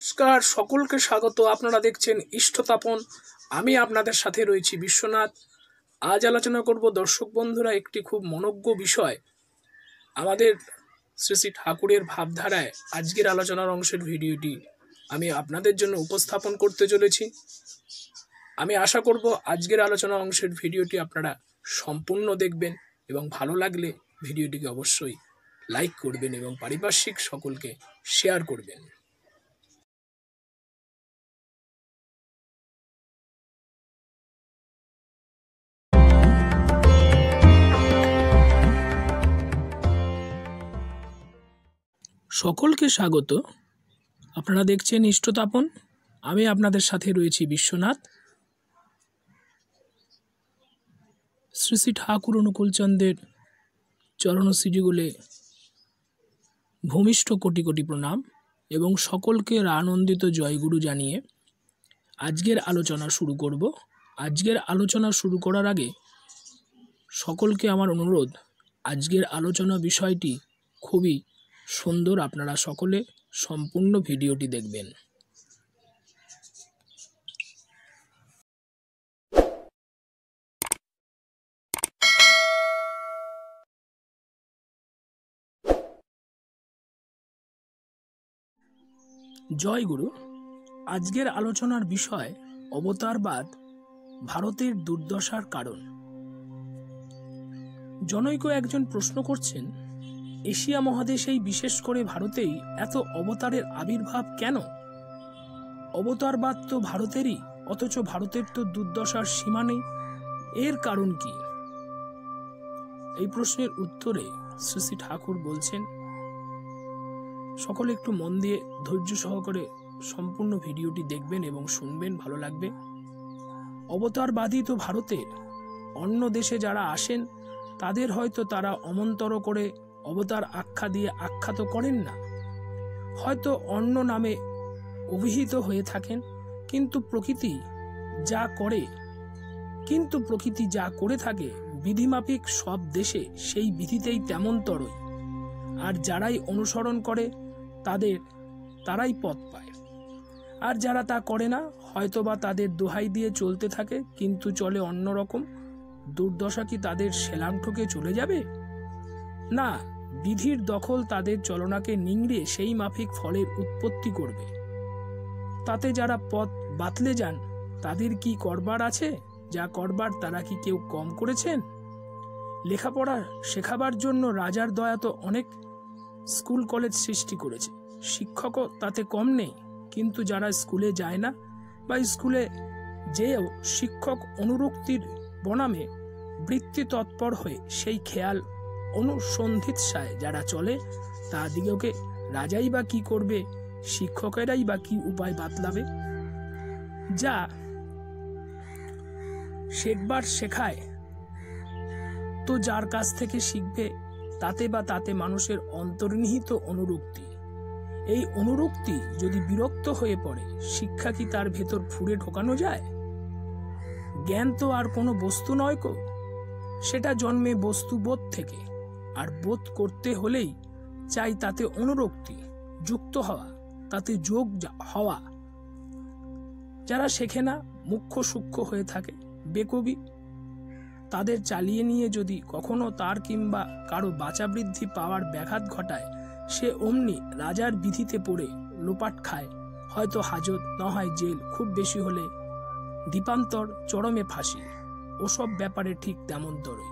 নমস্কার, সকলকে স্বাগত। আপনারা দেখছেন ইষ্টতাপন। আমি আপনাদের সাথে রয়েছি বিশ্বনাথ। আজ আলোচনা করব দর্শক বন্ধুরা একটি খুব মনোজ্ঞ বিষয়। আমাদের শ্রী শ্রী ঠাকুরের ভাবধারায় আজকের আলোচনার অংশের ভিডিওটি আমি আপনাদের জন্য উপস্থাপন করতে চলেছি। আমি আশা করব আজকের আলোচনা অংশের ভিডিওটি আপনারা সম্পূর্ণ দেখবেন এবং ভালো লাগলে ভিডিওটিকে অবশ্যই লাইক করবেন এবং পারিপার্শ্বিক সকলকে শেয়ার করবেন। সকলকে স্বাগত। আপনারা দেখছেন ইষ্টতাপন। আমি আপনাদের সাথে রয়েছি বিশ্বনাথ। শ্রী শ্রী ঠাকুর অনুকূলচন্দ্রের চরণশিরিগুলে ভূমিষ্ঠ কোটি কোটি প্রণাম এবং সকলকে আনন্দিত জয়গুরু জানিয়ে আজকের আলোচনা শুরু করব। আজকের আলোচনা শুরু করার আগে সকলকে আমার অনুরোধ, আজকের আলোচনা বিষয়টি খুবই সুন্দর। আপনারা সকলে সম্পূর্ণ ভিডিওটি দেখবেন। জয় গুরু। আজকের আলোচনার বিষয় অবতারবাদ ভারতের দুর্দশার কারণ। জনৈক একজন প্রশ্ন করছেন, এশিয়া মহাদেশেই বিশেষ করে ভারতেই এত অবতারের আবির্ভাব কেন? অবতারবাদ তো ভারতেরই, অথচ ভারতের তো দুর্দশার সীমা নেই। এর কারণ কি? এই প্রশ্নের উত্তরে শ্রী শ্রী ঠাকুর বলছেন, সকলে একটু মন দিয়ে ধৈর্য সহকারে সম্পূর্ণ ভিডিওটি দেখবেন এবং শুনবেন, ভালো লাগবে। অবতারবাদী তো ভারতের, অন্য দেশে যারা আসেন তাদের হয়তো তারা অমন্তর করে অবতার আখ্যা দিয়ে আখ্যাত করেন না, হয়তো অন্য নামে অভিহিত হয়ে থাকেন, কিন্তু প্রকৃতি যা করে থাকে বিধিমাফিক সব দেশে সেই বিধিতেই তেমনতরই। আর যারাই অনুসরণ করে তারাই পথ পায়, আর যারা তা করে না হয়তোবা তাদের দোহাই দিয়ে চলতে থাকে, কিন্তু চলে অন্যরকম। দুর্দশা কি তাদের সেলাম ঠকে চলে যাবে? না, বিধির দখল তাদের চলনাকে নিংড়ে সেই মাফিক ফলের উৎপত্তি করবে। তাতে যারা পথ বাতলে যান তাদের কি করবার আছে? যা করবার তারা কি কেউ কম করেছেন? লেখাপড়া শেখাবার জন্য রাজার দয়া তো অনেক স্কুল কলেজ সৃষ্টি করেছে, শিক্ষকও তাতে কম নেই। কিন্তু যারা স্কুলে যায় না বা স্কুলে যেও শিক্ষক অনুরক্তির বনামে বৃত্তি তৎপর হয়ে সেই খেয়াল অনুসন্ধিৎসায় যারা চলে, তাদিগকে রাজাই বা কি করবে, শিক্ষকেরাই বা কি উপায় বাতলাবে? যা শেখবার শেখায় তো যার কাছ থেকে শিখবে, তাতে মানুষের অন্তর্নিহিত অনুরক্তি। এই অনুরক্তি যদি বিরক্ত হয়ে পড়ে, শিক্ষা কি তার ভেতর ফুঁড়ে ঢোকানো যায়? জ্ঞান তো আর কোনো বস্তু নয় কো, সেটা জন্মে বস্তুবোধ থেকে, আর বোধ করতে হলেই চাই তাতে অনুরক্তি যুক্ত হওয়া, তাতে যোগ হওয়া। যারা শেখে না, মুখ্য সূক্ষ্ম হয়ে থাকে, বেকবি, তাদের চালিয়ে নিয়ে যদি কখনো তার কিংবা কারো বাঁচা বৃদ্ধি পাওয়ার ব্যাঘাত ঘটায়, সে অমনি রাজার বিধিতে পড়ে লোপাট খায়, হয়তো হাজত, না হয় জেল, খুব বেশি হলে দ্বীপান্তর, চরমে ফাঁসি। ওসব ব্যাপারে ঠিক তেমনতরই।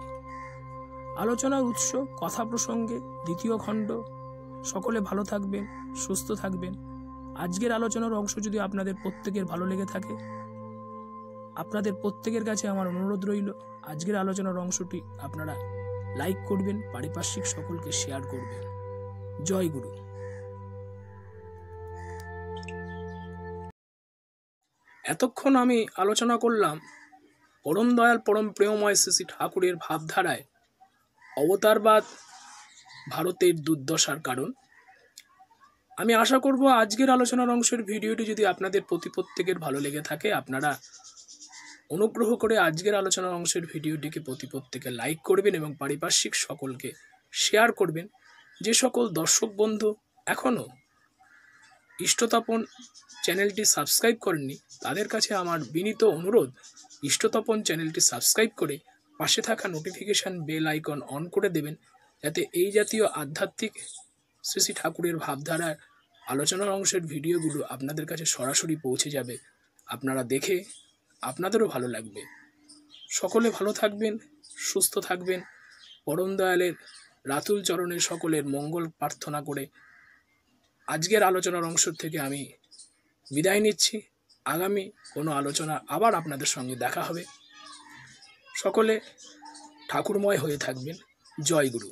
আলোচনার উৎস কথা প্রসঙ্গে দ্বিতীয় খণ্ড। সকলে ভালো থাকবেন, সুস্থ থাকবেন। আজকের আলোচনার অংশ যদি আপনাদের প্রত্যেকের ভালো লেগে থাকে, আপনাদের প্রত্যেকের কাছে আমার অনুরোধ রইল, আজকের আলোচনার অংশটি আপনারা লাইক করবেন, পারিপার্শ্বিক সকলকে শেয়ার করবেন। জয় গুরু। এতক্ষণ আমি আলোচনা করলাম পরম দয়াল পরম প্রেমময় শ্রী শ্রী ঠাকুরের ভাবধারায় অবতারবাদ ভারতের দুর্দশার কারণ। আমি আশা করব আজকের আলোচনার অংশের ভিডিওটি যদি আপনাদের প্রত্যেকের ভালো লেগে থাকে, আপনারা অনুগ্রহ করে আজকের আলোচনার অংশের ভিডিওটিকে প্রত্যেকে লাইক করবেন এবং পারিপার্শ্বিক সকলকে শেয়ার করবেন। যে সকল দর্শক বন্ধু এখনও ইষ্টতপন চ্যানেলটি সাবস্ক্রাইব করেননি তাদের কাছে আমার বিনীত অনুরোধ, ইষ্টতপন চ্যানেলটি সাবস্ক্রাইব করে পাশে থাকা নোটিফিকেশান বেল আইকন অন করে দেবেন, যাতে এই জাতীয় আধ্যাত্মিক শ্রী শ্রী ঠাকুরের ভাবধারার আলোচনার অংশের ভিডিওগুলো আপনাদের কাছে সরাসরি পৌঁছে যাবে। আপনারা দেখে আপনাদেরও ভালো লাগবে। সকলে ভালো থাকবেন, সুস্থ থাকবেন। পরম দয়ালের রাতুল চরণে সকলের মঙ্গল প্রার্থনা করে আজকের আলোচনার অংশ থেকে আমি বিদায় নিচ্ছি। আগামী কোনো আলোচনা আবার আপনাদের সঙ্গে দেখা হবে। সকলে ঠাকুরময় হয়ে থাকবেন। জয় গুরু।